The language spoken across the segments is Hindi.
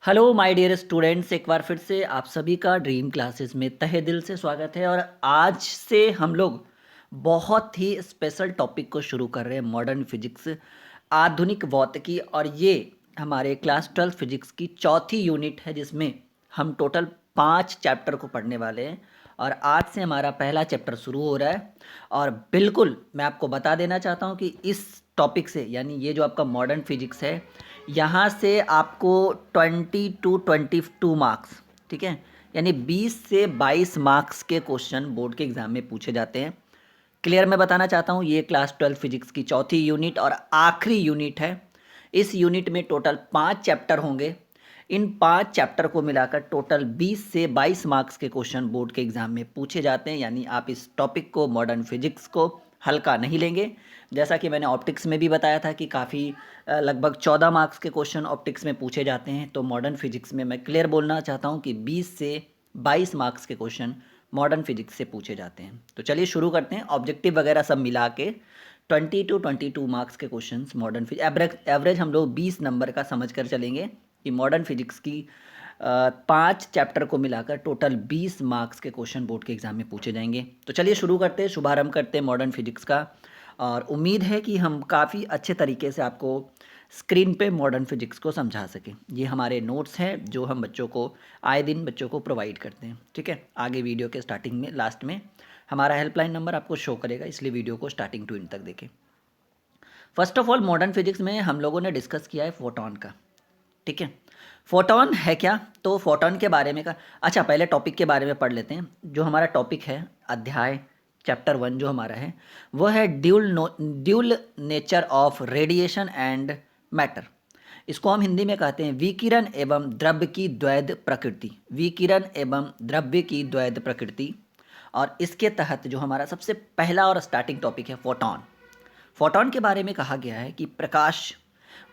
हेलो माय डियर स्टूडेंट्स, एक बार फिर से आप सभी का ड्रीम क्लासेस में तहे दिल से स्वागत है। और आज से हम लोग बहुत ही स्पेशल टॉपिक को शुरू कर रहे हैं, मॉडर्न फिजिक्स, आधुनिक भौतिकी। और ये हमारे क्लास 12 फिजिक्स की चौथी यूनिट है, जिसमें हम टोटल 5 चैप्टर को पढ़ने वाले हैं। और आज से हमारा पहला चैप्टर शुरू हो रहा है। और बिल्कुल मैं आपको बता देना चाहता हूँ कि इस टॉपिक से, यानी ये जो आपका मॉडर्न फिजिक्स है, यहाँ से आपको 20 to 22 मार्क्स, ठीक है, यानी 20 से 22 मार्क्स के क्वेश्चन बोर्ड के एग्ज़ाम में पूछे जाते हैं। क्लियर मैं बताना चाहता हूँ, ये क्लास 12 फिजिक्स की चौथी यूनिट और आखिरी यूनिट है। इस यूनिट में टोटल 5 चैप्टर होंगे। इन 5 चैप्टर को मिलाकर टोटल 20 से 22 मार्क्स के क्वेश्चन बोर्ड के एग्ज़ाम में पूछे जाते हैं। यानी आप इस टॉपिक को, मॉडर्न फिजिक्स को, हल्का नहीं लेंगे। जैसा कि मैंने ऑप्टिक्स में भी बताया था कि काफ़ी लगभग 14 मार्क्स के क्वेश्चन ऑप्टिक्स में पूछे जाते हैं, तो मॉडर्न फिजिक्स में मैं क्लियर बोलना चाहता हूँ कि 20 से 22 मार्क्स के क्वेश्चन मॉडर्न फिजिक्स से पूछे जाते हैं। तो चलिए शुरू करते हैं। ऑब्जेक्टिव वगैरह सब मिला के 20 to 22 मार्क्स के क्वेश्चंस मॉडर्न फिजिक्स, एवरेज हम लोग 20 नंबर का समझ कर चलेंगे कि मॉडर्न फिजिक्स की 5 चैप्टर को मिलाकर टोटल 20 मार्क्स के क्वेश्चन बोर्ड के एग्जाम में पूछे जाएंगे। तो चलिए शुरू करते हैं, शुभारंभ करते हैं मॉडर्न फिजिक्स का। और उम्मीद है कि हम काफ़ी अच्छे तरीके से आपको स्क्रीन पे मॉडर्न फिजिक्स को समझा सकें। ये हमारे नोट्स हैं जो हम बच्चों को आए दिन बच्चों को प्रोवाइड करते हैं, ठीक है। आगे वीडियो के स्टार्टिंग में, लास्ट में हमारा हेल्पलाइन नंबर आपको शो करेगा, इसलिए वीडियो को स्टार्टिंग टू एंड तक देखें। First of all, modern physics में हम लोगों ने डिस्कस किया है फोटॉन का, ठीक है। फोटॉन है क्या, तो फोटॉन के बारे में का, अच्छा पहले टॉपिक के बारे में पढ़ लेते हैं। जो हमारा टॉपिक है, अध्याय चैप्टर 1 जो हमारा है, वो है dual nature of radiation and matter. इसको हम हिंदी में कहते हैं विकिरण एवं द्रव्य की द्वैध प्रकृति, विकिरण एवं द्रव्य की द्वैध प्रकृति। और इसके तहत जो हमारा सबसे पहला और स्टार्टिंग टॉपिक है फोटॉन। फोटॉन के बारे में कहा गया है कि प्रकाश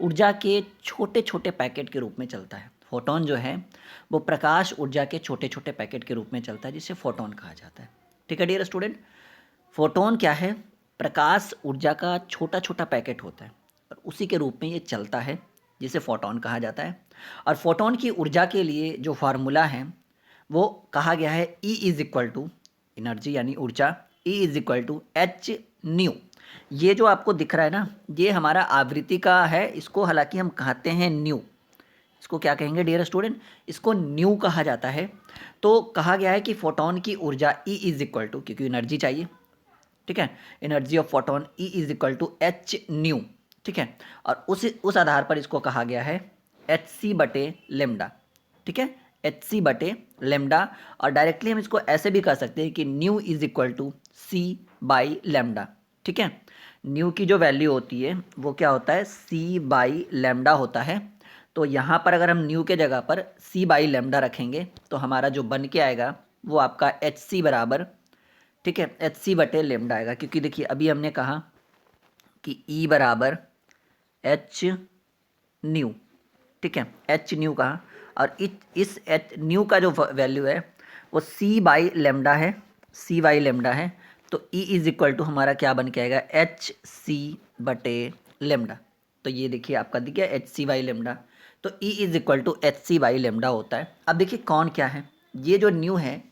ऊर्जा के छोटे छोटे पैकेट के रूप में चलता है। फोटॉन जो है वो प्रकाश ऊर्जा के छोटे छोटे पैकेट के रूप में चलता है, जिसे फोटॉन कहा जाता है, ठीक है डियर स्टूडेंट। फोटॉन क्या है, प्रकाश ऊर्जा का छोटा छोटा पैकेट होता है और उसी के रूप में ये चलता है, जिसे फोटॉन कहा जाता है। और फोटॉन की ऊर्जा के लिए जो फार्मूला है वो कहा गया है E is equal to energy यानी ऊर्जा, E is equal to H nu. ये जो आपको दिख रहा है ना, ये हमारा आवृत्ति का है, इसको हालांकि हम कहते हैं न्यू। इसको क्या कहेंगे डियर स्टूडेंट, इसको न्यू कहा जाता है। तो कहा गया है कि फोटॉन की ऊर्जा E इज इक्वल टू, क्योंकि एनर्जी चाहिए, ठीक है, energy of photon E is equal to H nu, ठीक है। और उस आधार पर इसको कहा गया है एच सी बटे लेमडा, ठीक है, एच सी बटे लेमडा। और डायरेक्टली हम इसको ऐसे भी कह सकते हैं कि nu is equal to C by lambda, ठीक है। न्यू की जो वैल्यू होती है वो क्या होता है, सी बाई लेमडा होता है। तो यहाँ पर अगर हम न्यू के जगह पर सी बाई लेमडा रखेंगे तो हमारा जो बन के आएगा वो आपका एच सी बराबर, ठीक है, एच सी बटे लेमडा आएगा। क्योंकि देखिए अभी हमने कहा कि ई बराबर एच न्यू, ठीक है, एच न्यू कहा। और इस एच न्यू का जो वैल्यू है वो सी बाई लेमडा है, सी बाई लेमडा है। तो ई इज इक्वल टू हमारा क्या बन के आएगा, एच सी बटे लेमडा। तो ये देखिए आपका दिख गया एच सी बाई लेमडा। तो E is equal to H C by lambda होता है। अब देखिए कौन क्या है, ये जो न्यू है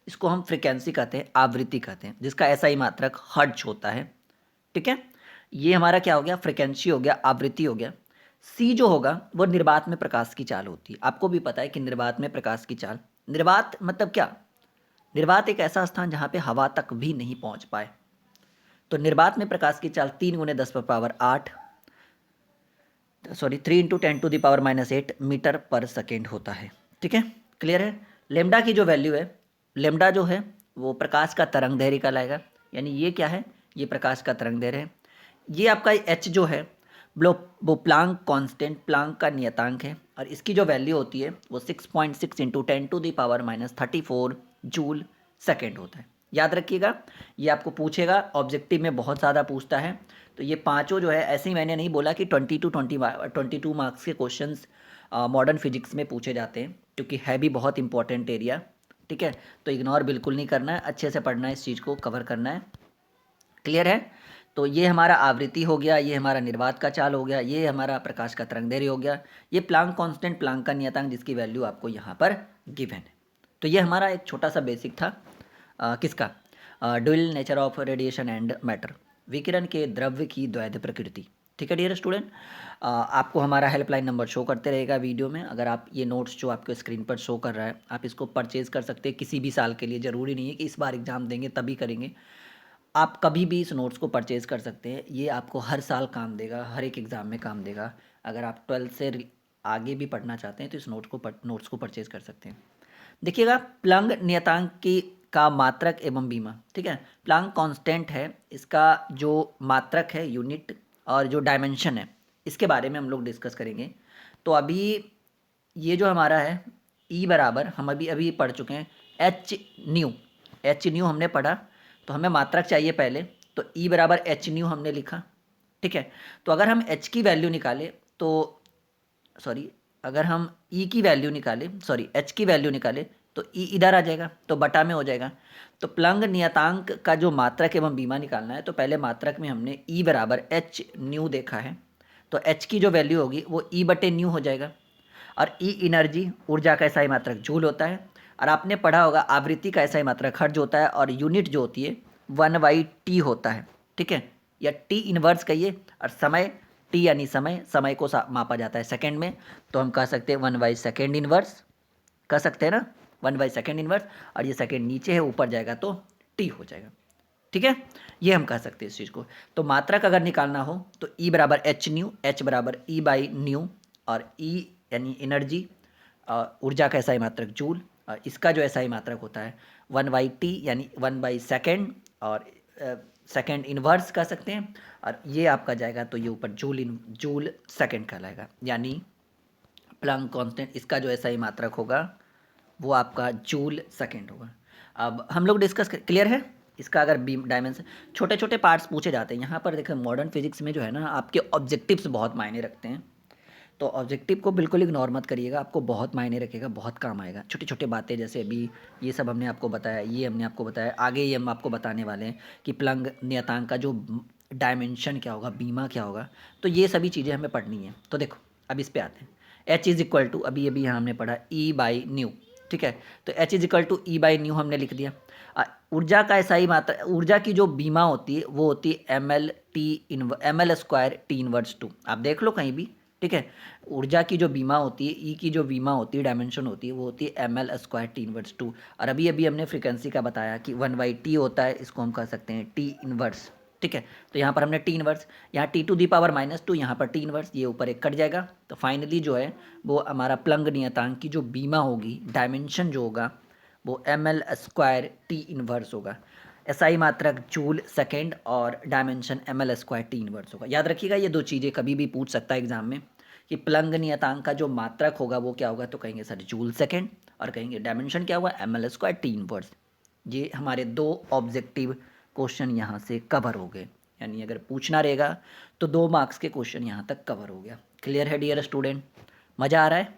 इसको हम फ्रिक्वेंसी कहते हैं, आवृत्ति कहते हैं, जिसका ऐसा ही मात्रक हर्ट्ज होता है, ठीक है। ये हमारा क्या हो गया, फ्रिक्वेंसी हो गया, आवृत्ति हो गया। सी जो होगा वो निर्वात में प्रकाश की चाल होती है। आपको भी पता है कि निर्वात में प्रकाश की चाल, निर्वात मतलब क्या, निर्वात एक ऐसा स्थान जहाँ पे हवा तक भी नहीं पहुँच पाए। तो निर्वात में प्रकाश की चाल 3 × 10⁸ 3 × 10⁻⁸ मीटर पर सेकेंड होता है, ठीक है, क्लियर है। लेमडा की जो वैल्यू है, लेमडा जो है वो प्रकाश का तरंग दैर्घ्य कहलाएगा। यानी ये क्या है, ये प्रकाश का तरंग दैर्घ्य है। ये आपका एच जो है वो प्लांक कांस्टेंट, प्लांक का नियतांक है। और इसकी जो वैल्यू होती है वो 6.6 × 10⁻34 जूल सेकेंड होता है। याद रखिएगा, ये आपको पूछेगा, ऑब्जेक्टिव में बहुत ज़्यादा पूछता है। तो ये पांचों जो है, ऐसे ही मैंने नहीं बोला कि 22 मार्क्स के क्वेश्चंस मॉडर्न फिजिक्स में पूछे जाते हैं, क्योंकि है भी बहुत इंपॉर्टेंट एरिया, ठीक है। तो इग्नोर बिल्कुल नहीं करना है, अच्छे से पढ़ना है, इस चीज़ को कवर करना है, क्लियर है। तो ये हमारा आवृत्ति हो गया, ये हमारा निर्वात का चाल हो गया, ये हमारा प्रकाश का तरंगदैर्घ्य हो गया, ये प्लांक कांस्टेंट, प्लांक का नियतांक जिसकी वैल्यू आपको यहाँ पर गिवन है। तो ये हमारा एक छोटा सा बेसिक था किसका, dual nature of radiation and matter, विकिरण के द्रव्य की द्वैध प्रकृति। ठीक है डियर स्टूडेंट, आपको हमारा हेल्पलाइन नंबर शो करते रहेगा वीडियो में। अगर आप ये नोट्स जो आपके स्क्रीन पर शो कर रहा है, आप इसको परचेज़ कर सकते हैं किसी भी साल के लिए। ज़रूरी नहीं है कि इस बार एग्ज़ाम देंगे तभी करेंगे, आप कभी भी इस नोट्स को परचेज़ कर सकते हैं। ये आपको हर साल काम देगा, हर एक एग्ज़ाम में काम देगा। अगर आप 12th से आगे भी पढ़ना चाहते हैं तो इस नोट्स को परचेज़ कर सकते हैं। देखिएगा, प्लंग नियतांक की का मात्रक एवं बीमा। ठीक है, प्लंग कांस्टेंट है, इसका जो मात्रक है यूनिट और जो डायमेंशन है इसके बारे में हम लोग डिस्कस करेंगे। तो अभी ये जो हमारा है ई बराबर, हम अभी अभी पढ़ चुके हैं एच न्यू हमने पढ़ा, तो हमें मात्रक चाहिए पहले, तो ई बराबर एच न्यू हमने लिखा। ठीक है, तो अगर हम एच की वैल्यू निकालें तो सॉरी अगर हम ई की वैल्यू निकालें, सॉरी एच की वैल्यू निकालें तो ई इधर आ जाएगा, तो बटा में हो जाएगा। तो प्लंग नियतांक का जो मात्रक एवं बीमा निकालना है, तो पहले मात्रक में हमने ई बराबर एच न्यू देखा है, तो एच की जो वैल्यू होगी वो ई बटे न्यू हो जाएगा। और ई एनर्जी, ऊर्जा का ऐसा ही मात्रक जूल होता है। और आपने पढ़ा होगा आवृत्ति का ऐसा ही मात्रक हर्ट्ज होता है, और यूनिट जो होती है 1/t होता है। ठीक है, या टी इनवर्स कहिए, और समय टी यानी समय, समय को मापा जाता है सेकंड में, तो हम कह सकते हैं 1/सेकंड इनवर्स, कह सकते हैं ना 1/सेकंड इनवर्स। और ये सेकंड नीचे है, ऊपर जाएगा तो टी हो जाएगा। ठीक है, ये हम कह सकते हैं इस चीज़ को। तो मात्रक अगर निकालना हो तो ई बराबर एच न्यू, एच बराबर ई बाई न्यू, और ई यानी एनर्जी, ऊर्जा का एसआई मात्रक जूल, और इसका जो एसआई मात्रक होता है 1/t यानी 1/सेकंड, और सेकंड इनवर्स कह सकते हैं। और ये आपका जाएगा तो ये ऊपर जूल सेकंड कहलाएगा, यानी प्लंक कांस्टेंट, इसका जो एसआई मात्रक होगा वो आपका जूल सेकंड होगा। अब हम लोग डिस्कस क्लियर है इसका। अगर बीम डायमेंशन, छोटे छोटे पार्ट्स पूछे जाते हैं यहाँ पर, देखो मॉडर्न फिजिक्स में जो है ना, आपके ऑब्जेक्टिव्स बहुत मायने रखते हैं। तो ऑब्जेक्टिव को बिल्कुल इग्नोर मत करिएगा, आपको बहुत मायने रखेगा, बहुत काम आएगा। छोटी छोटी बातें जैसे अभी ये सब हमने आपको बताया, ये हमने आपको बताया, आगे ये हम आपको बताने वाले हैं कि प्लंग नियतांक का जो डायमेंशन क्या होगा, बीमा क्या होगा, तो ये सभी चीज़ें हमें पढ़नी है। तो देखो अब इस पे आते हैं। एच इज़ इक्वल टू, अभी अभी यहाँ हमने पढ़ा ई बाई न्यू। ठीक है, तो H is equal to E by nu हमने लिख दिया। ऊर्जा का ऐसा ही मात्रा, ऊर्जा की जो बीमा होती है वो होती है M L square T inverse to, आप देख लो कहीं भी। ठीक है, ऊर्जा की जो बीमा होती है, ई की जो बीमा होती है, डायमेंशन होती है, वो होती है M L square T inverse to. और अभी अभी हमने फ्रिक्वेंसी का बताया कि 1/t होता है, इसको हम कह सकते हैं टी इनवर्स। ठीक है, तो यहाँ पर हमने टी इनवर्स, यहाँ टी टू दी पावर -2, यहाँ पर टी इनवर्स, ये ऊपर एक कट जाएगा। तो फाइनली जो है वो हमारा प्लंग नियतांक की जो बीमा होगी, डायमेंशन जो होगा, वो M L square T inverse होगा। एसआई मात्रक जूल सेकेंड और dimension M L square T inverse होगा। याद रखिएगा, ये दो चीज़ें कभी भी पूछ सकता है एग्जाम में कि प्लंग नियतांक का जो मात्रक होगा वो क्या होगा, तो कहेंगे सर जूल सेकेंड, और कहेंगे डायमेंशन क्या हुआ, M L square T inverse. ये हमारे दो ऑब्जेक्टिव क्वेश्चन यहाँ से कवर हो गए, यानी अगर पूछना रहेगा तो 2 मार्क्स के क्वेश्चन यहाँ तक कवर हो गया। क्लियर है डियर स्टूडेंट, मज़ा आ रहा है?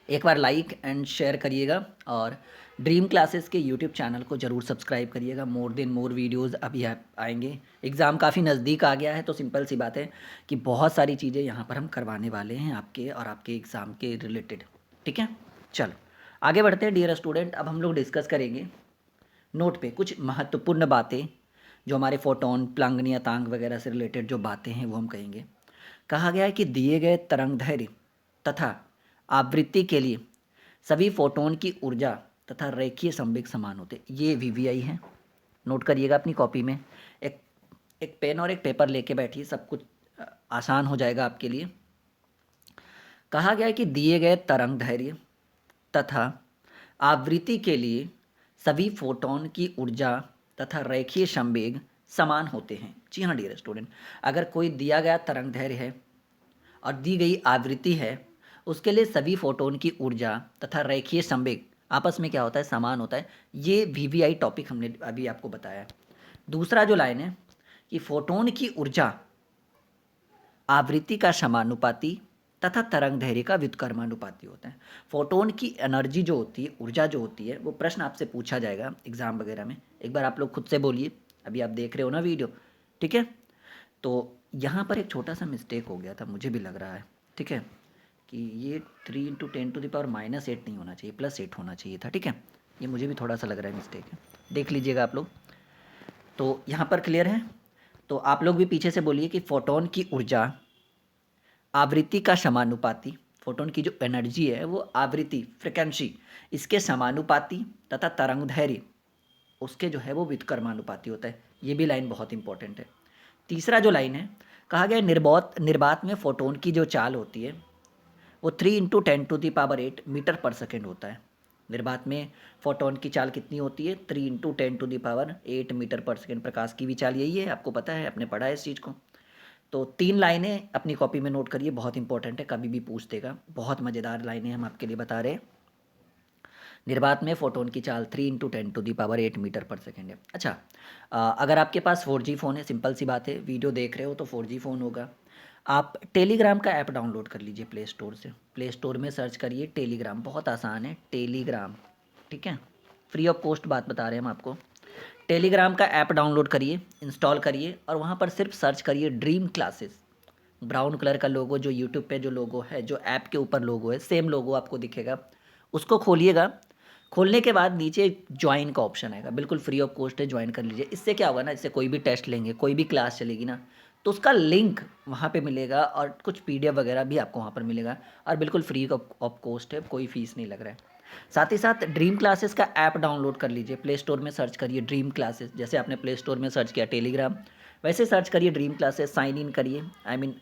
एक बार लाइक एंड शेयर करिएगा, और ड्रीम क्लासेस के यूट्यूब चैनल को ज़रूर सब्सक्राइब करिएगा। मोर देन मोर वीडियोस अभी आएंगे। एग्ज़ाम काफ़ी नज़दीक आ गया है, तो सिंपल सी बात है कि बहुत सारी चीज़ें यहाँ पर हम करवाने वाले हैं आपके और आपके एग्ज़ाम के रिलेटेड। ठीक है, चलो आगे बढ़ते हैं डियर स्टूडेंट। अब हम लोग डिस्कस करेंगे नोट पे कुछ महत्वपूर्ण बातें, जो हमारे फोटोन, प्लंग नियतांक वगैरह से रिलेटेड जो बातें हैं वो हम कहेंगे। कहा गया है कि दिए गए तरंगदैर्घ्य तथा आवृत्ति के लिए सभी फोटोन की ऊर्जा तथा रेखीय संवेग समान होते। ये वीवीआई है, नोट करिएगा अपनी कॉपी में। एक एक पेन और एक पेपर लेके बैठिए, सब कुछ आसान हो जाएगा आपके लिए। कहा गया है कि दिए गए तरंगदैर्घ्य तथा आवृत्ति के लिए सभी फोटोन की ऊर्जा तथा रेखीय संवेग समान होते हैं। जी हाँ डियर स्टूडेंट, अगर कोई दिया गया तरंगदैर्घ्य है और दी गई आवृत्ति है, उसके लिए सभी फोटोन की ऊर्जा तथा रेखीय संवेग आपस में क्या होता है, समान होता है। ये वीवीआई टॉपिक हमने अभी आपको बताया है। दूसरा जो लाइन है कि फोटोन की ऊर्जा आवृत्ति का समानुपाती तथा तरंगदैर्घ्य का व्युत्क्रमानुपाती होता है। फोटोन की एनर्जी जो होती है, ऊर्जा जो होती है, वो प्रश्न आपसे पूछा जाएगा एग्जाम वगैरह में। एक बार आप लोग खुद से बोलिए, अभी आप देख रहे हो ना वीडियो, ठीक है। तो यहाँ पर एक छोटा सा मिस्टेक हो गया था, मुझे भी लग रहा है, ठीक है, कि ये 3 × 10⁻⁸ नहीं होना चाहिए, +8 होना चाहिए था, ठीक है। ये मुझे भी थोड़ा सा लग रहा है मिस्टेक है, देख लीजिएगा आप लोग। तो यहाँ पर क्लियर है। तो आप लोग भी पीछे से बोलिए कि फोटोन की ऊर्जा आवृत्ति का समानुपाती, फोटोन की जो एनर्जी है वो आवृत्ति फ्रिक्वेंसी इसके समानुपाती तथा तरंगदैर्घ्य उसके जो है वो व्युत्क्रमानुपाती होता है। ये भी लाइन बहुत इंपॉर्टेंट है। तीसरा जो लाइन है, कहा गया है निर्बात में फोटोन की जो चाल होती है वो 3 × 10⁸ मीटर पर सेकेंड होता है। निर्बात में फोटोन की चाल कितनी होती है? 3 × 10⁸ मीटर पर सेकेंड। प्रकाश की भी चाल यही है, आपको पता है, आपने पढ़ा है इस चीज़ को। तो 3 लाइनें अपनी कॉपी में नोट करिए, बहुत इंपॉर्टेंट है, कभी भी पूछ देगा। बहुत मज़ेदार लाइनें हम आपके लिए बता रहे हैं। निर्बात में फोटोन की चाल 3 × 10⁸ मीटर पर सेकेंड है। अच्छा, अगर आपके पास 4G फ़ोन है, सिंपल सी बात है, वीडियो देख रहे हो तो 4G फ़ोन होगा। आप टेलीग्राम का ऐप डाउनलोड कर लीजिए प्ले स्टोर से। प्ले स्टोर में सर्च करिए टेलीग्राम, बहुत आसान है टेलीग्राम, ठीक है, फ्री ऑफ कॉस्ट बात बता रहे हैं हम आपको। टेलीग्राम का ऐप डाउनलोड करिए, इंस्टॉल करिए और वहाँ पर सिर्फ सर्च करिए ड्रीम क्लासेस। ब्राउन कलर का लोगो जो यूट्यूब पे जो लोगो है, जो ऐप के ऊपर लोगो है, सेम लोगो आपको दिखेगा, उसको खोलिएगा। खोलने के बाद नीचे ज्वाइन का ऑप्शन आएगा, बिल्कुल फ्री ऑफ कॉस्ट है, ज्वाइन कर लीजिए। इससे क्या होगा ना, इससे कोई भी टेस्ट लेंगे, कोई भी क्लास चलेगी ना, तो उसका लिंक वहाँ पे मिलेगा और कुछ PDF वगैरह भी आपको वहाँ पर मिलेगा और बिल्कुल फ्री ऑफ कॉस्ट है, कोई फीस नहीं लग रहा है। साथ ही साथ ड्रीम क्लासेस का ऐप डाउनलोड कर लीजिए। प्ले स्टोर में सर्च करिए ड्रीम क्लासेस, जैसे आपने प्ले स्टोर में सर्च किया टेलीग्राम, वैसे सर्च करिए ड्रीम क्लासेस, साइन इन करिए,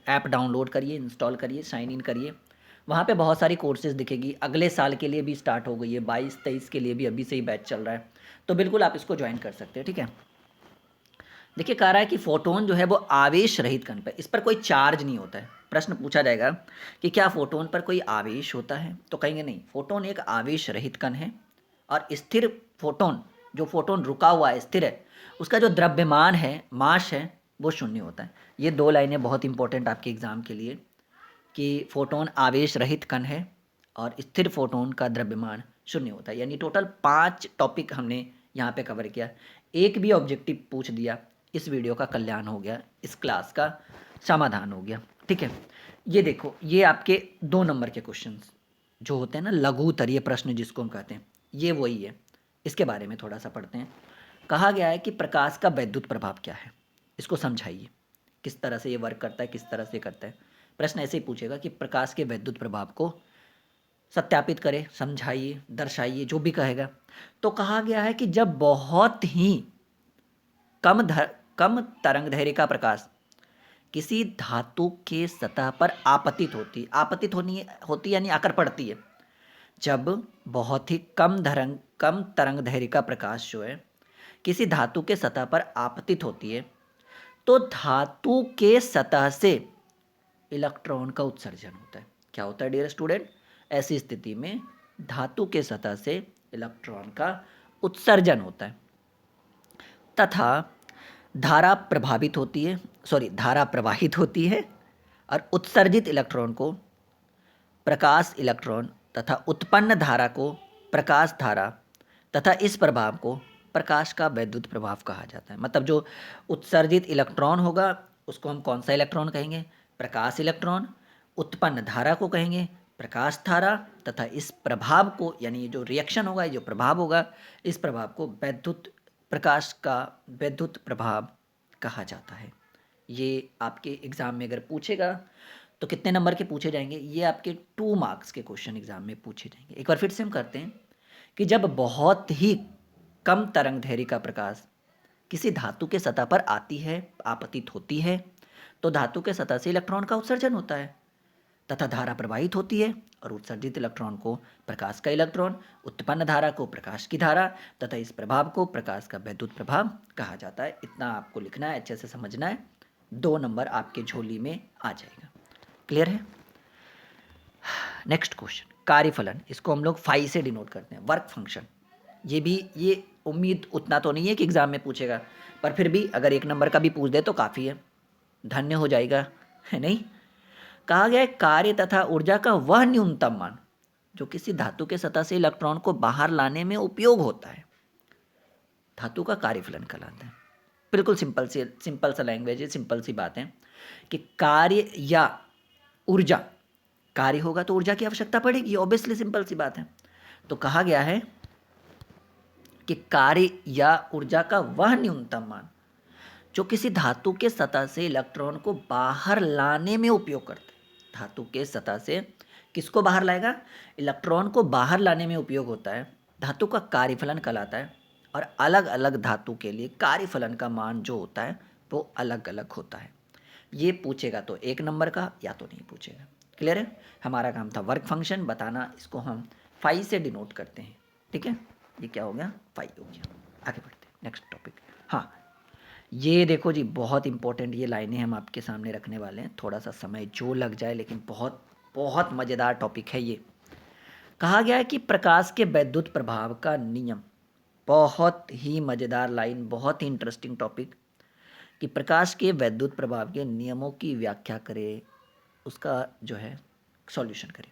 ऐप डाउनलोड करिए, इंस्टॉल करिए, साइन इन करिए। वहाँ पे बहुत सारी कोर्सेज दिखेगी, अगले साल के लिए भी स्टार्ट हो गई है, 22-23 के लिए भी अभी से ही बैच चल रहा है, तो बिल्कुल आप इसको ज्वाइन कर सकते हैं, ठीक है। देखिए, कह रहा है कि फोटोन जो है वो आवेश रहित कण पर, इस पर कोई चार्ज नहीं होता है। प्रश्न पूछा जाएगा कि क्या फोटोन पर कोई आवेश होता है, तो कहेंगे नहीं, फोटोन एक आवेश रहित कण है और स्थिर फोटोन, जो फोटोन रुका हुआ है, स्थिर है, उसका जो द्रव्यमान है, मास है, वो शून्य होता है। ये 2 लाइनें बहुत इंपॉर्टेंट आपके एग्जाम के लिए, कि फोटोन आवेश रहित कण है और स्थिर फोटोन का द्रव्यमान शून्य होता है। यानी टोटल 5 टॉपिक हमने यहाँ पे कवर किया। एक भी ऑब्जेक्टिव पूछ दिया, इस वीडियो का कल्याण हो गया, इस क्लास का समाधान हो गया, ठीक है। ये देखो, ये आपके 2 नंबर के क्वेश्चंस जो होते हैं ना, लघु उत्तरीय प्रश्न जिसको हम कहते हैं, ये वही है। इसके बारे में थोड़ा सा पढ़ते हैं। कहा गया है कि प्रकाश का वैद्युत प्रभाव क्या है, इसको समझाइए, किस तरह से ये वर्क करता है, किस तरह से करता है। प्रश्न ऐसे ही पूछेगा कि प्रकाश के वैद्युत प्रभाव को सत्यापित करें, समझाइए, दर्शाइए, जो भी कहेगा। तो कहा गया है कि जब बहुत ही कम तरंगदैर्घ्य का प्रकाश किसी धातु के सतह पर आपतित होती यानी आकर पड़ती है। जब बहुत ही कम तरंगदैर्घ्य का प्रकाश जो है किसी धातु के सतह पर आपतित होती है, तो धातु के सतह से इलेक्ट्रॉन का उत्सर्जन होता है। क्या होता है डियर स्टूडेंट? ऐसी स्थिति में धातु के सतह से इलेक्ट्रॉन का उत्सर्जन होता है तथा धारा प्रवाहित होती है और उत्सर्जित इलेक्ट्रॉन को प्रकाश इलेक्ट्रॉन तथा उत्पन्न धारा को प्रकाश धारा तथा इस प्रभाव को प्रकाश का वैद्युत प्रभाव कहा जाता है। मतलब जो उत्सर्जित इलेक्ट्रॉन होगा उसको हम कौन सा इलेक्ट्रॉन कहेंगे? प्रकाश इलेक्ट्रॉन। उत्पन्न धारा को कहेंगे प्रकाश धारा तथा इस प्रभाव को, यानी जो रिएक्शन होगा, जो प्रभाव होगा, इस प्रभाव को प्रकाश का वैद्युत प्रभाव कहा जाता है। ये आपके एग्ज़ाम में अगर पूछेगा तो कितने नंबर के पूछे जाएंगे? ये आपके 2 मार्क्स के क्वेश्चन एग्जाम में पूछे जाएंगे। एक बार फिर से हम करते हैं कि जब बहुत ही कम तरंगदैर्घ्य का प्रकाश किसी धातु के सतह पर आती है, आपतित होती है, तो धातु के सतह से इलेक्ट्रॉन का उत्सर्जन होता है तथा धारा प्रवाहित होती है और उत्सर्जित इलेक्ट्रॉन को प्रकाश का इलेक्ट्रॉन, उत्पन्न धारा को प्रकाश की धारा तथा इस प्रभाव को प्रकाश का वैद्युत प्रभाव कहा जाता है। इतना आपको लिखना है, अच्छे से समझना है, 2 नंबर आपके झोली में आ जाएगा। क्लियर है? नेक्स्ट क्वेश्चन, कार्यफलन, इसको हम लोग फाई से डिनोट करते हैं, वर्क फंक्शन। ये उम्मीद उतना तो नहीं है कि एग्जाम में पूछेगा, पर फिर भी अगर 1 नंबर का भी पूछ दे तो काफ़ी है, धन्य हो जाएगा, है नहीं? कहा गया है कार्य तथा ऊर्जा का वह न्यूनतम मान जो किसी धातु के सतह से इलेक्ट्रॉन को बाहर लाने में उपयोग होता है, धातु का कार्यफलन कहलाता है। बिल्कुल सिंपल सा लैंग्वेज है, सिंपल सी बात है कि कार्य या ऊर्जा, कार्य होगा तो ऊर्जा की आवश्यकता पड़ेगी, ऑब्वियसली सिंपल सी बात है। तो कहा गया है कि कार्य या ऊर्जा का वह न्यूनतम मान जो किसी धातु के सतह से इलेक्ट्रॉन को बाहर लाने में उपयोग करते हैं। धातु के सतह से किसको बाहर लाएगा? इलेक्ट्रॉन को बाहर लाने में उपयोग होता है। धातु का कार्यफलन कहलाता है और अलग अलग धातु के लिए कार्यफलन का मान जो होता है वो अलग अलग होता है। ये पूछेगा तो 1 नंबर का, या तो नहीं पूछेगा। क्लियर है? हमारा काम था वर्क फंक्शन बताना, इसको हम फाई से डिनोट करते हैं। ठीक है, ये क्या हो गया? फाई हो गया। आगे बढ़ते हैं नेक्स्ट टॉपिक। हाँ, ये देखो जी, बहुत इंपॉर्टेंट ये लाइनें हम आपके सामने रखने वाले हैं। थोड़ा सा समय जो लग जाए, लेकिन बहुत बहुत मज़ेदार टॉपिक है ये। कहा गया है कि प्रकाश के वैद्युत प्रभाव का नियम, बहुत ही मज़ेदार लाइन, बहुत ही इंटरेस्टिंग टॉपिक, कि प्रकाश के वैद्युत प्रभाव के नियमों की व्याख्या करें, उसका जो है सॉल्यूशन करें।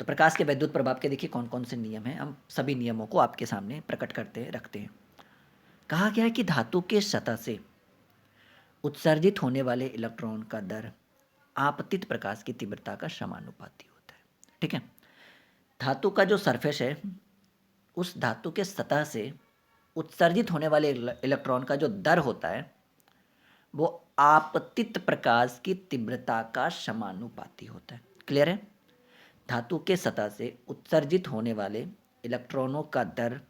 तो प्रकाश के वैद्युत प्रभाव के देखिए कौन कौन से नियम हैं, हम सभी नियमों को आपके सामने प्रकट करते रखते हैं। कहा गया है कि धातु के सतह से उत्सर्जित होने वाले इलेक्ट्रॉन का दर आपतित प्रकाश की तीव्रता का समानुपाती होता है। ठीक है, धातु का जो सरफेस है, उस धातु के सतह से उत्सर्जित होने वाले इलेक्ट्रॉन का जो दर होता है वो आपतित प्रकाश की तीव्रता का समानुपाती होता है। क्लियर है? धातु के सतह से उत्सर्जित होने वाले इलेक्ट्रॉनों का दर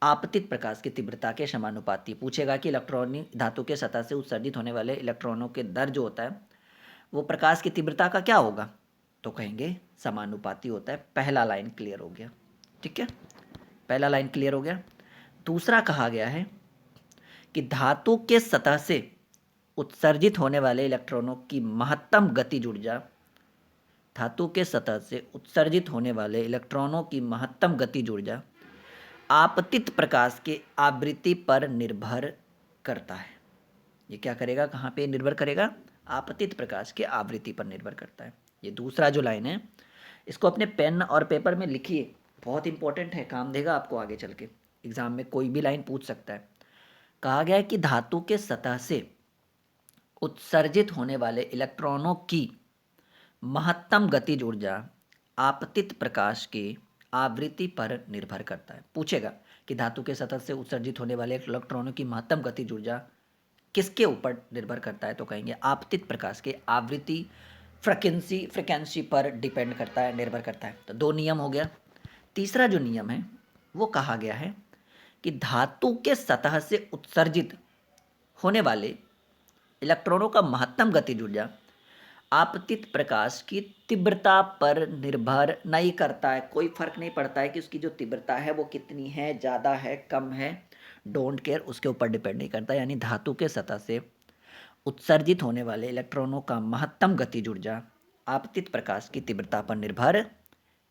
आपतित प्रकाश की तीव्रता के समानुपाती। पूछेगा कि इलेक्ट्रॉनिक धातु के सतह से उत्सर्जित होने वाले इलेक्ट्रॉनों के दर जो होता है वो प्रकाश की तीव्रता का क्या होगा? तो कहेंगे समानुपाती होता है। पहला लाइन क्लियर हो गया। ठीक है, पहला लाइन क्लियर हो गया। दूसरा कहा गया है कि धातु के सतह से उत्सर्जित होने वाले इलेक्ट्रॉनों की महत्तम गतिज ऊर्जा, धातु के सतह से उत्सर्जित होने वाले इलेक्ट्रॉनों की महत्तम गतिज ऊर्जा आपतित प्रकाश के आवृत्ति पर निर्भर करता है। ये क्या करेगा? कहाँ पे निर्भर करेगा? आपतित प्रकाश के आवृत्ति पर निर्भर करता है। ये दूसरा जो लाइन है, इसको अपने पेन और पेपर में लिखिए, बहुत इंपॉर्टेंट है, काम देगा आपको आगे चल के। एग्जाम में कोई भी लाइन पूछ सकता है। कहा गया है कि धातु के सतह से उत्सर्जित होने वाले इलेक्ट्रॉनों की महत्तम गतिज ऊर्जा आपतित प्रकाश के आवृत्ति पर निर्भर करता है। पूछेगा कि धातु के सतह से उत्सर्जित होने वाले इलेक्ट्रॉनों की महत्तम गतिज ऊर्जा किसके ऊपर निर्भर करता है? तो कहेंगे आपतित प्रकाश के आवृत्ति फ्रिक्वेंसी पर डिपेंड करता है, निर्भर करता है। तो 2 नियम हो गया। तीसरा जो नियम है वो कहा गया है कि धातु के सतह से उत्सर्जित होने वाले इलेक्ट्रॉनों का महत्तम गतिज ऊर्जा आपतित प्रकाश की तीव्रता पर निर्भर नहीं करता है। कोई फर्क नहीं पड़ता है कि उसकी जो तीव्रता है वो कितनी है, ज़्यादा है, कम है, डोंट केयर, उसके ऊपर डिपेंड नहीं करता। यानी धातु के सतह से उत्सर्जित होने वाले इलेक्ट्रॉनों का महत्तम गतिज ऊर्जा आपतित प्रकाश की तीव्रता पर निर्भर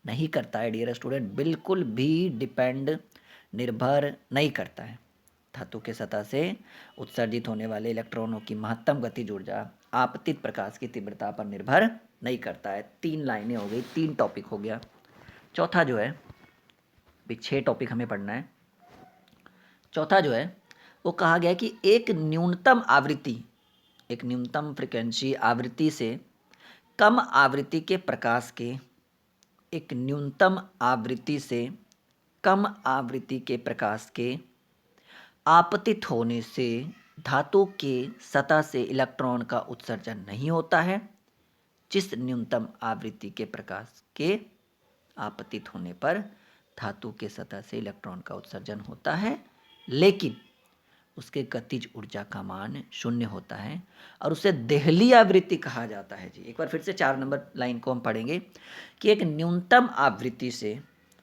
नहीं करता है। डियर स्टूडेंट, बिल्कुल भी डिपेंड, निर्भर नहीं करता है। धातु के सतह से उत्सर्जित होने वाले इलेक्ट्रॉनों की महत्तम गतिज ऊर्जा आपतित प्रकाश की तीव्रता पर निर्भर नहीं करता है। 3 लाइनें हो गई, 3 टॉपिक हो गया। चौथा जो है, भी 6 टॉपिक हमें पढ़ना है। चौथा जो है वो कहा गया है कि एक न्यूनतम आवृत्ति, एक न्यूनतम फ्रिक्वेंसी आवृत्ति से कम आवृत्ति के प्रकाश के, एक न्यूनतम आवृत्ति से कम आवृत्ति के प्रकाश के आपतित होने से धातु के सतह से इलेक्ट्रॉन का उत्सर्जन नहीं होता है। जिस न्यूनतम आवृत्ति के प्रकाश के आपतित होने पर धातु के सतह से इलेक्ट्रॉन का उत्सर्जन होता है, लेकिन उसके गतिज ऊर्जा का मान 0 होता है और उसे देहली आवृत्ति कहा जाता है। जी, एक बार फिर से 4 नंबर लाइन को हम पढ़ेंगे कि एक न्यूनतम आवृत्ति से,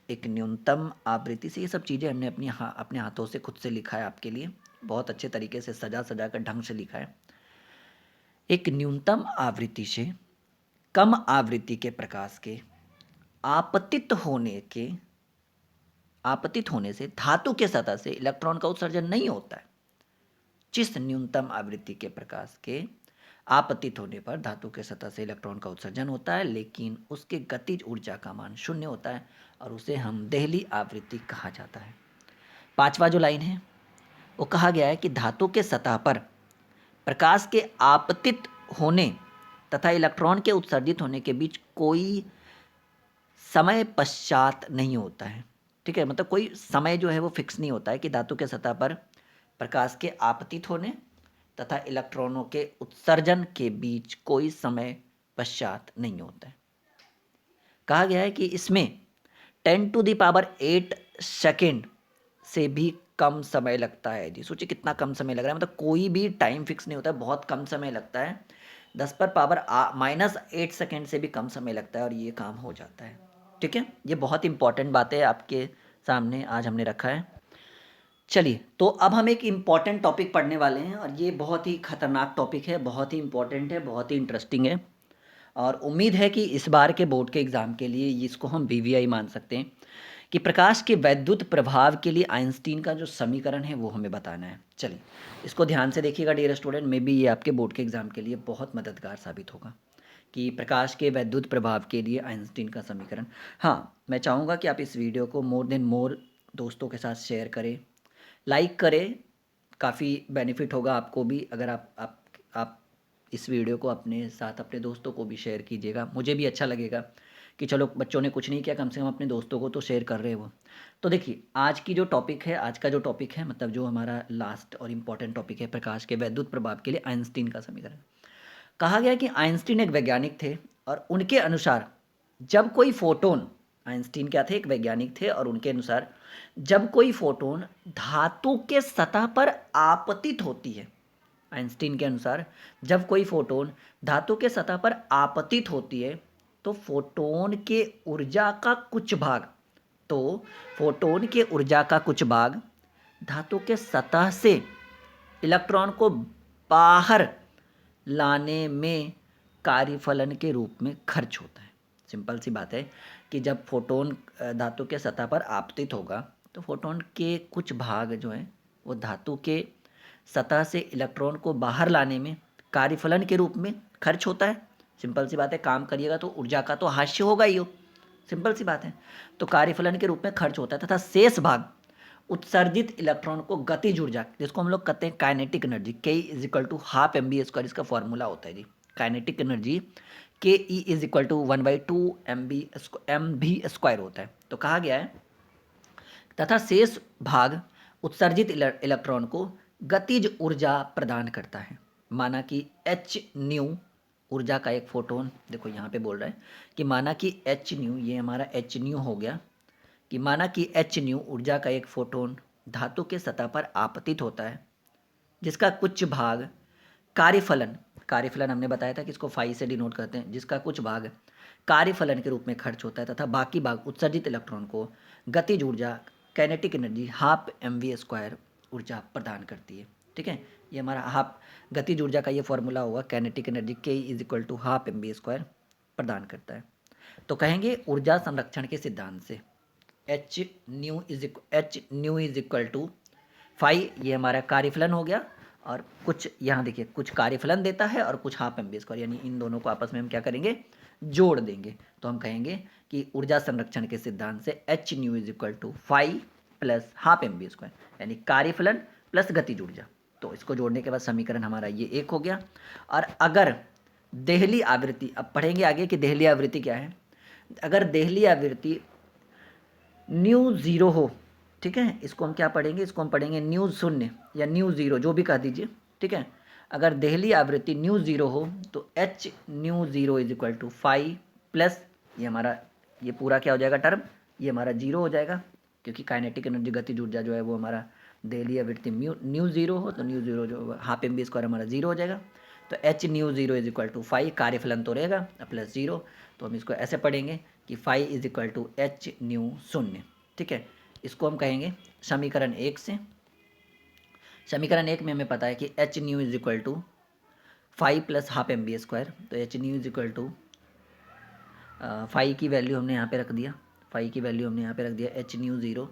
एक न्यूनतम आवृत्ति से, ये सब चीज़ें हमने अपने हाथों से खुद से लिखा है आपके लिए, बहुत अच्छे तरीके से सजा कर ढंग से लिखा है। एक न्यूनतम आवृत्ति से कम आवृत्ति के प्रकाश के आपतित होने से धातु के सतह से इलेक्ट्रॉन का उत्सर्जन नहीं होता है। जिस न्यूनतम आवृत्ति के प्रकाश के आपतित होने पर धातु के सतह से इलेक्ट्रॉन का उत्सर्जन होता है, लेकिन उसके गतिज ऊर्जा का मान 0 होता है और उसे हम देहली आवृत्ति कहा जाता है। 5वां जो लाइन है वो कहा गया है कि धातु के सतह पर प्रकाश के आपतित होने तथा इलेक्ट्रॉन के उत्सर्जित होने के बीच कोई समय पश्चात नहीं होता है। ठीक है, मतलब कोई समय जो है वो फिक्स नहीं होता है कि धातु के सतह पर प्रकाश के आपतित होने तथा इलेक्ट्रॉनों के उत्सर्जन के बीच कोई समय पश्चात नहीं होता है। कहा गया है कि इसमें 10⁸ सेकेंड से भी कम समय लगता है जी। सोचिए कितना कम समय लग रहा है, मतलब कोई भी टाइम फिक्स नहीं होता है, बहुत कम समय लगता है। 10⁻⁻8 सेकेंड से भी कम समय लगता है और ये काम हो जाता है। ठीक है, ये बहुत इंपॉर्टेंट बात है, आपके सामने आज हमने रखा है। चलिए, तो अब हम एक इम्पॉर्टेंट टॉपिक पढ़ने वाले हैं और ये बहुत ही खतरनाक टॉपिक है, बहुत ही इंपॉर्टेंट है, बहुत ही इंटरेस्टिंग है और उम्मीद है कि इस बार के बोर्ड के एग्ज़ाम के लिए इसको हम वीवीआई मान सकते हैं कि प्रकाश के वैद्युत प्रभाव के लिए आइंस्टीन का जो समीकरण है वो हमें बताना है। चलिए, इसको ध्यान से देखिएगा डियर स्टूडेंट, मे बी ये आपके बोर्ड के एग्ज़ाम के लिए बहुत मददगार साबित होगा कि प्रकाश के वैद्युत प्रभाव के लिए आइंस्टीन का समीकरण। हाँ, मैं चाहूँगा कि आप इस वीडियो को मोर देन मोर दोस्तों के साथ शेयर करें, लाइक करें, काफ़ी बेनिफिट होगा आपको भी अगर आप इस वीडियो को अपने साथ अपने दोस्तों को भी शेयर कीजिएगा। मुझे भी अच्छा लगेगा कि चलो बच्चों ने कुछ नहीं किया, कम से कम अपने दोस्तों को तो शेयर कर रहे हो। तो देखिए, आज की जो टॉपिक है, आज का जो टॉपिक है, मतलब जो हमारा लास्ट और इम्पॉर्टेंट टॉपिक है, प्रकाश के वैद्युत प्रभाव के लिए आइंस्टीन का समीकरण। कहा गया कि आइंस्टीन एक वैज्ञानिक थे और उनके अनुसार जब कोई फोटोन, आइंस्टीन क्या थे, एक वैज्ञानिक थे और उनके अनुसार जब कोई फोटोन धातु के सतह पर आपतित होती है, आइंस्टीन के अनुसार जब कोई फोटोन धातु के सतह पर आपतित होती है तो फोटोन के ऊर्जा का कुछ भाग तो फोटोन के ऊर्जा का कुछ भाग धातु के सतह से इलेक्ट्रॉन को बाहर लाने में कार्यफलन के रूप में खर्च होता है। सिंपल सी बात है कि जब फोटोन धातु के सतह पर आपतित होगा तो फोटोन के कुछ भाग जो हैं वो धातु के सतह से इलेक्ट्रॉन को बाहर लाने में कार्यफलन के रूप में खर्च होता है। सिंपल सी बात है, काम करिएगा तो ऊर्जा का तो हास्य होगा ही हो, सिंपल सी बात है। तो कार्यफलन के रूप में खर्च होता है तथा शेष भाग उत्सर्जित इलेक्ट्रॉन को गतिज ऊर्जा, जिसको हम लोग कहते हैं काइनेटिक एनर्जी, K = ½ mv², इसका फॉर्मूला होता है जी काइनेटिक एनर्जी, Ke = 1/2 mv² होता है। तो कहा गया है तथा शेष भाग उत्सर्जित इलेक्ट्रॉन को गतिज ऊर्जा प्रदान करता है। माना कि एच न्यू ऊर्जा का एक फोटोन, देखो यहाँ पे बोल रहा है कि माना कि एच न्यू, ये हमारा एच न्यू हो गया कि माना कि एच न्यू ऊर्जा का एक फोटोन धातु के सतह पर आपतित होता है जिसका कुछ भाग कार्यफलन, कार्यफलन हमने बताया था कि इसको फाई से डिनोट करते हैं, जिसका कुछ भाग कार्यफलन के रूप में खर्च होता है तथा बाकी भाग उत्सर्जित इलेक्ट्रॉन को गतिज ऊर्जा काइनेटिक एनर्जी ½ mv² ऊर्जा प्रदान करती है। ठीक है, ये हमारा हाफ गतिज ऊर्जा का ये फॉर्मूला होगा, काइनेटिक एनर्जी K = ½ mv² प्रदान करता है। तो कहेंगे ऊर्जा संरक्षण के सिद्धांत से H nu is equal to phi, ये हमारा कार्यफलन हो गया और कुछ यहाँ देखिए कुछ कार्यफलन देता है और कुछ ½ mv², यानी इन दोनों को आपस में हम क्या करेंगे, जोड़ देंगे। तो हम कहेंगे कि ऊर्जा संरक्षण के सिद्धांत से H nu is equal to phi plus ½ mv², यानी कार्यफलन प्लस गतिज ऊर्जा। तो इसको जोड़ने के बाद समीकरण हमारा ये एक हो गया। और अगर देहली आवृत्ति, अब पढ़ेंगे आगे कि देहली आवृत्ति क्या है। अगर देहली आवृत्ति न्यू ज़ीरो हो, ठीक है, इसको हम क्या पढ़ेंगे, इसको हम पढ़ेंगे न्यू शून्य या न्यू ज़ीरो, जो भी कह दीजिए। ठीक है, अगर देहली आवृत्ति न्यू ज़ीरो हो तो H nu zero is equal to phi plus, ये हमारा ये पूरा क्या हो जाएगा टर्म, ये हमारा जीरो हो जाएगा क्योंकि काइनेटिक एनर्जी गतिज ऊर्जा जो है वो हमारा देहली आवृत्ति न्यू ज़ीरो हो तो न्यू ज़ीरो जो ½ mv² हमारा जीरो हो जाएगा। तो H nu zero is equal to phi, कार्यफलन तो रहेगा प्लस जीरो, तो हम इसको ऐसे पढ़ेंगे कि phi is equal to H nu शून्य। ठीक है, इसको हम कहेंगे समीकरण एक से। समीकरण एक में हमें पता है कि H nu is equal to phi plus ½ mv², तो H nu is equal to phi की वैल्यू हमने यहाँ पे रख दिया, फाई की वैल्यू हमने यहाँ पे रख दिया H nu zero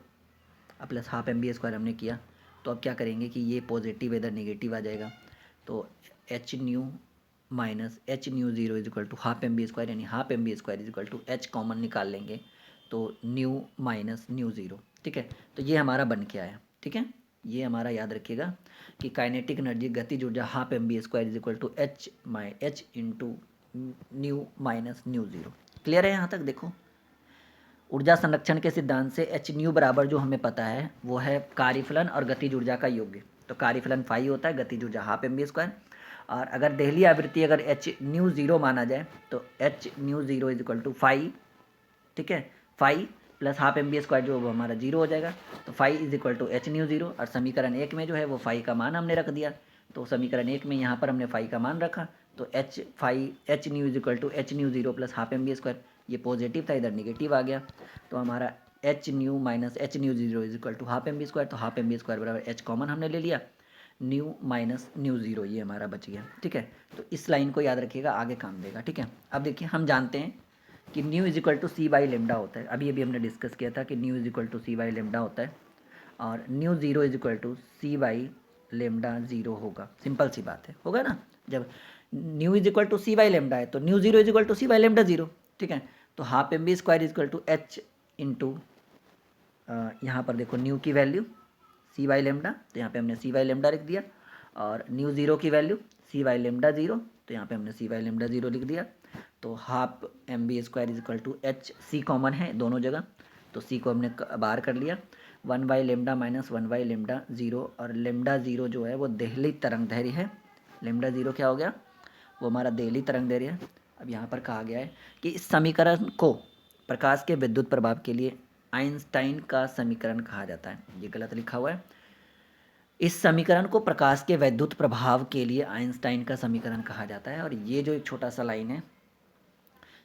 plus ½ mv² हमने किया। तो अब क्या करेंगे कि ये पॉजिटिव इधर नेगेटिव आ जाएगा, तो H nu minus H nu zero is equal to ½ mv², यानी ½ mv² is equal to H common निकाल लेंगे तो न्यू माइनस न्यू ज़ीरो। ठीक है, तो ये हमारा बन के आया। ठीक है, ये हमारा याद रखिएगा कि काइनेटिक एनर्जी गतिज ऊर्जा half M B square is equal to H into nu minus nu zero. Clear है यहाँ तक? देखो ऊर्जा संरक्षण के सिद्धांत से एच न्यू बराबर जो हमें पता है वो है कार्यफलन और गतिज ऊर्जा का योग। तो कार्यफलन फाई होता है, गतिज ऊर्जा हाफ एम बी स्क्वायर। और अगर देहली आवृत्ति अगर एच न्यू ज़ीरो माना जाए तो H nu zero is equal to phi, ठीक है, phi plus half M B square जो वो हमारा जीरो हो जाएगा। तो phi is equal to H nu zero, और समीकरण एक में जो है वो फाई का मान हमने रख दिया। तो समीकरण एक में यहाँ पर हमने फाई का मान रखा, तो H nu is equal to H nu zero plus half M B square. ये पॉजिटिव था, इधर निगेटिव आ गया, तो हमारा H nu minus H nu zero is equal to half M B square. तो हाफ एम बी स्क्वायर बराबर एच कॉमन हमने ले लिया, न्यू माइनस न्यू ज़ीरो ये हमारा बच गया, ठीक है। तो इस लाइन को याद रखिएगा, आगे काम देगा, ठीक है। अब देखिए हम जानते हैं कि nu is equal to C by lambda होता है। अभी हमने डिस्कस किया था कि nu is equal to C by lambda होता है, और nu zero is equal to C by lambda zero होगा। सिंपल सी बात है, होगा ना। जब nu is equal to C by lambda है तो nu zero is equal to C by lambda zero, ठीक है। तो half M B square is equal to H into, यहाँ पर देखो न्यू की वैल्यू सी बाई लेमडा, तो यहाँ पे हमने सी बाई लेमडा लिख दिया, और न्यू ज़ीरो की value C by lambda zero, तो यहाँ पे हमने सी बाई लेमडा ज़ीरो लिख दिया। तो half M B square is equal to H, C common है दोनों जगह, तो सी को हमने बाहर कर लिया, one by lambda minus one by lambda zero, और लेमडा ज़ीरो जो है वो देहली तरंग दैर्घ्य है। लेमडा ज़ीरो क्या हो गया, वो हमारा देहली तरंग दैर्घ्य है। अब यहाँ पर कहा गया है कि इस समीकरण को प्रकाश के विद्युत प्रभाव के लिए आइंस्टाइन का समीकरण कहा जाता है। ये गलत लिखा हुआ है। इस समीकरण को प्रकाश के वैद्युत प्रभाव के लिए आइंस्टाइन का समीकरण कहा जाता है। और ये जो एक छोटा सा लाइन है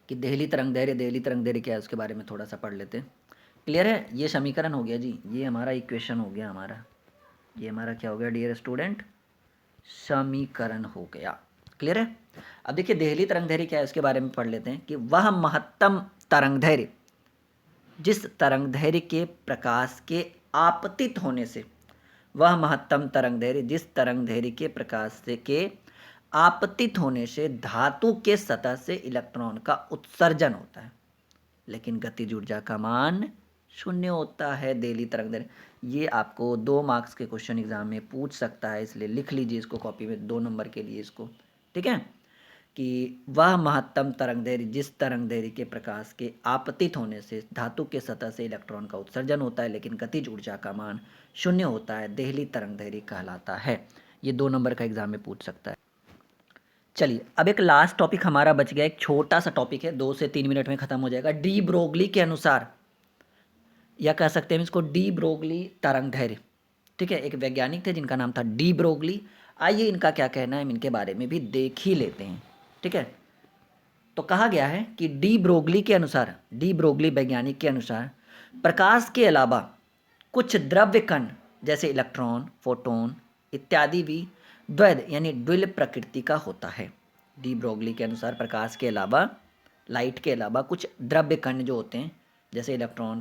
कि देहली तरंग दैर्घ्य क्या है उसके बारे में थोड़ा सा पढ़ लेते हैं। क्लियर है? ये समीकरण हो गया जी, ये हमारा इक्वेशन हो गया, ये हमारा क्या हो गया डियर स्टूडेंट, समीकरण हो गया। क्लियर है? अब देखिए देहली तरंग दैर्घ्य क्या है उसके बारे में पढ़ लेते हैं कि वह महत्तम तरंग दैर्घ्य जिस तरंग दैर्घ्य के प्रकाश के आपतित होने से, वह महत्तम तरंग दैर्घ्य जिस तरंग दैर्घ्य के प्रकाश से के आपतित होने से धातु के सतह से इलेक्ट्रॉन का उत्सर्जन होता है, लेकिन गतिज ऊर्जा का मान शून्य होता है। देहली तरंग दैर्घ्य ये आपको 2 मार्क्स के क्वेश्चन एग्जाम में पूछ सकता है, इसलिए लिख लीजिए इसको कॉपी में 2 नंबर के लिए इसको, ठीक है। कि वह महत्तम तरंग दैर्घ्य जिस तरंग दैर्घ्य के प्रकाश के आपतित होने से धातु के सतह से इलेक्ट्रॉन का उत्सर्जन होता है, लेकिन गतिज ऊर्जा का मान शून्य होता है, देहली तरंग दैर्घ्य कहलाता है। ये 2 नंबर का एग्जाम में पूछ सकता है। चलिए अब एक लास्ट टॉपिक हमारा बच गया, एक छोटा सा टॉपिक है, 2 से 3 मिनट में खत्म हो जाएगा। डी ब्रोगली के अनुसार, या कह सकते हैं इसको डी ब्रोगली तरंग दैर्घ्य, ठीक है। एक वैज्ञानिक थे जिनका नाम था डी ब्रोगली। आइए इनका क्या कहना है, हम इनके बारे में भी देख ही लेते हैं, ठीक है। तो कहा गया है कि डी ब्रोगली के अनुसार, डी ब्रोगली वैज्ञानिक के अनुसार प्रकाश के अलावा कुछ द्रव्य कण जैसे इलेक्ट्रॉन, फोटोन इत्यादि भी द्वैध यानी द्विल प्रकृति का होता है। डी ब्रोगली के अनुसार प्रकाश के अलावा, लाइट के अलावा कुछ द्रव्य कण जो होते हैं जैसे इलेक्ट्रॉन,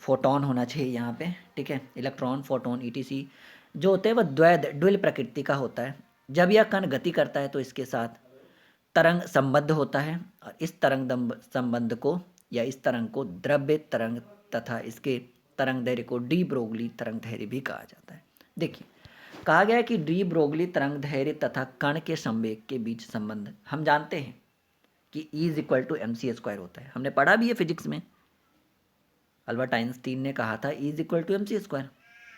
फोटोन होना चाहिए यहाँ पे, ठीक है, इलेक्ट्रॉन, फोटोन ईटीसी जो होते हैं वह द्वैध द्विल प्रकृति का होता है। जब यह कण गति करता है तो इसके साथ तरंग संबद्ध होता है, और इस तरंग संबंध को या इस तरंग को द्रव्य तरंग तथा इसके तरंग दैर्घ्य को डी ब्रोगली तरंग दैर्घ्य भी कहा जाता है। देखिए कहा गया है कि डी ब्रोगली तरंग दैर्घ्य तथा कण के संवेग के बीच संबंध हम जानते हैं कि E is equal to M C square होता है। हमने पढ़ा भी है फिजिक्स में, अल्बर्ट आइंस्टीन ने कहा था E is equal to M C square,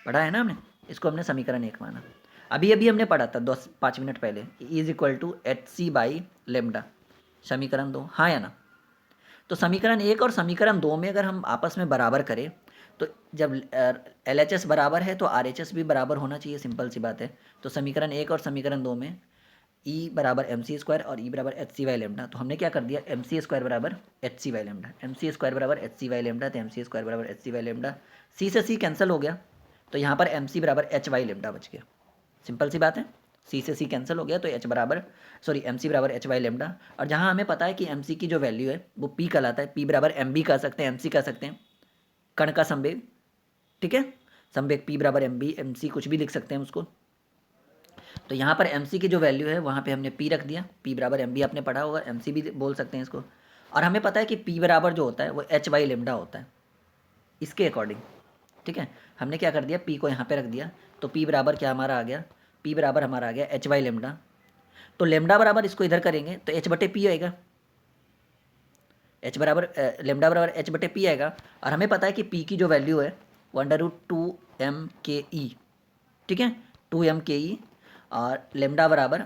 पढ़ा है ना हमने, इसको हमने समीकरण 1 माना। अभी हमने पढ़ा था 5 मिनट पहले, E is equal to H C by lambda, समीकरण 2, हाँ या ना। तो समीकरण 1 और समीकरण 2 में अगर हम आपस में बराबर करें तो जब एल एच एस बराबर है तो आर एच एस भी बराबर होना चाहिए, सिंपल सी बात है। तो समीकरण 1 और समीकरण 2 में E बराबर एम सी स्क्वायर और E बराबर एच सी वाई लेमडा, तो हमने क्या कर दिया, एम सी स्क्वायर बराबर H C by lambda, M C square बराबर एच सी वाई लेमडा, तो एम सी स्क्वायर बराबर H C by lambda, C से सी कैंसिल हो गया, तो यहाँ पर एम सी बराबर एच वाई लेमडा बच गया। सिंपल सी बात है, सी से सी कैंसिल हो गया तो एच बराबर एम सी बराबर एच वाई लेमडा। और जहाँ हमें पता है कि एम सी की जो वैल्यू है वो पी कहलाता है, पी बराबर एम बी कह सकते हैं, एम सी कह सकते हैं, कण का संवेग, ठीक है, संवेग पी बराबर एम बी, एम सी कुछ भी लिख सकते हैं उसको। तो यहाँ पर एम सी की जो वैल्यू है वहाँ पे हमने पी रख दिया, पी बराबर एम बी आपने पढ़ा होगा, एम सी भी बोल सकते हैं इसको। और हमें पता है कि पी बराबर जो होता है वो एच वाई लेमडा होता है, इसके अकॉर्डिंग ठीक है, हमने क्या कर दिया, पी को यहाँ पे रख दिया, तो पी बराबर क्या हमारा आ गया, पी बराबर हमारा आ गया एच बाई लेमडा। तो लेमडा बराबर इसको इधर करेंगे तो एच बटे पी आएगा, एच बराबर लेमडा बराबर एच बटे पी आएगा। और हमें पता है कि पी की जो वैल्यू है वो अंडर रूट 2m के ई, ठीक है, 2m के ई। और लेमडा बराबर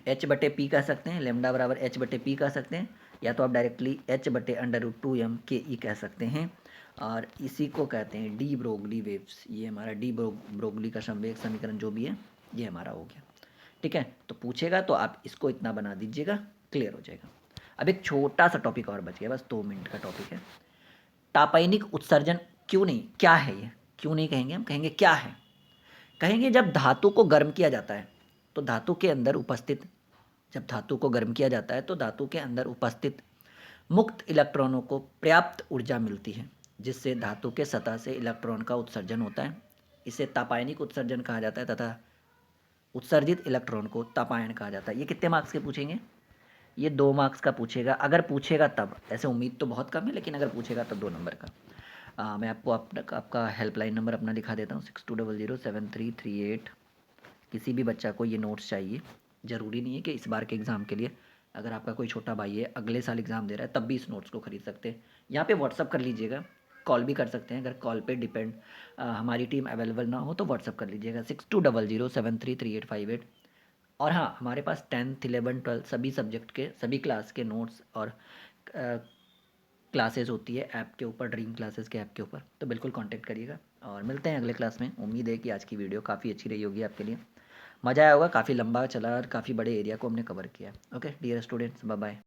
एच बटे पी कह सकते हैं, लेमडा बराबर एच बटे पी कह सकते हैं, या तो आप डायरेक्टली एच बटे अंडर रूट 2m के ई कह सकते हैं। और इसी को कहते हैं डी ब्रोगली वेव्स। ये हमारा डी ब्रोगली का संवेग समीकरण जो भी है ये हमारा हो गया। ठीक है, तो पूछेगा तो आप इसको इतना बना दीजिएगा, क्लियर हो जाएगा। अब एक छोटा सा टॉपिक और बच गया, बस 2 मिनट का टॉपिक है। तापायनिक उत्सर्जन क्यों नहीं, क्या है ये, क्यों नहीं कहेंगे, हम कहेंगे क्या है। कहेंगे जब धातु को गर्म किया जाता है तो धातु के अंदर उपस्थित, जब धातु को गर्म किया जाता है तो धातु के अंदर उपस्थित मुक्त इलेक्ट्रॉनों को पर्याप्त ऊर्जा मिलती है, जिससे धातु के सतह से इलेक्ट्रॉन का उत्सर्जन होता है। इसे तापायनिक उत्सर्जन कहा जाता है तथा उत्सर्जित इलेक्ट्रॉन को तापायन कहा जाता है। ये कितने मार्क्स के पूछेंगे, ये 2 मार्क्स का पूछेगा, अगर पूछेगा तब, ऐसे उम्मीद तो बहुत कम है लेकिन अगर पूछेगा तब 2 नंबर का। मैं आपको आपका हेल्पलाइन नंबर अपना लिखा देता हूँ 62007338। किसी भी बच्चा को ये नोट्स चाहिए, ज़रूरी नहीं है कि इस बार के एग्ज़ाम के लिए, अगर आपका कोई छोटा भाई है अगले साल एग्ज़ाम दे रहा है तब भी इस नोट्स को खरीद सकते हैं। यहाँ पे व्हाट्सअप कर लीजिएगा, कॉल भी कर सकते हैं, अगर कॉल पे डिपेंड हमारी टीम अवेलेबल ना हो तो व्हाट्सअप कर लीजिएगा 6200733858। और हाँ, हमारे पास 10th 11th 12th सभी सब्जेक्ट के सभी क्लास के नोट्स और क्लासेस होती है ऐप के ऊपर, ड्रीम क्लासेस के ऐप के ऊपर, तो बिल्कुल कांटेक्ट करिएगा। और मिलते हैं अगले क्लास में। उम्मीद है कि आज की वीडियो काफ़ी अच्छी रही होगी आपके लिए, मज़ा आया होगा, काफ़ी लंबा चला और काफ़ी बड़े एरिया को हमने कवर किया। Okay dear students, bye bye.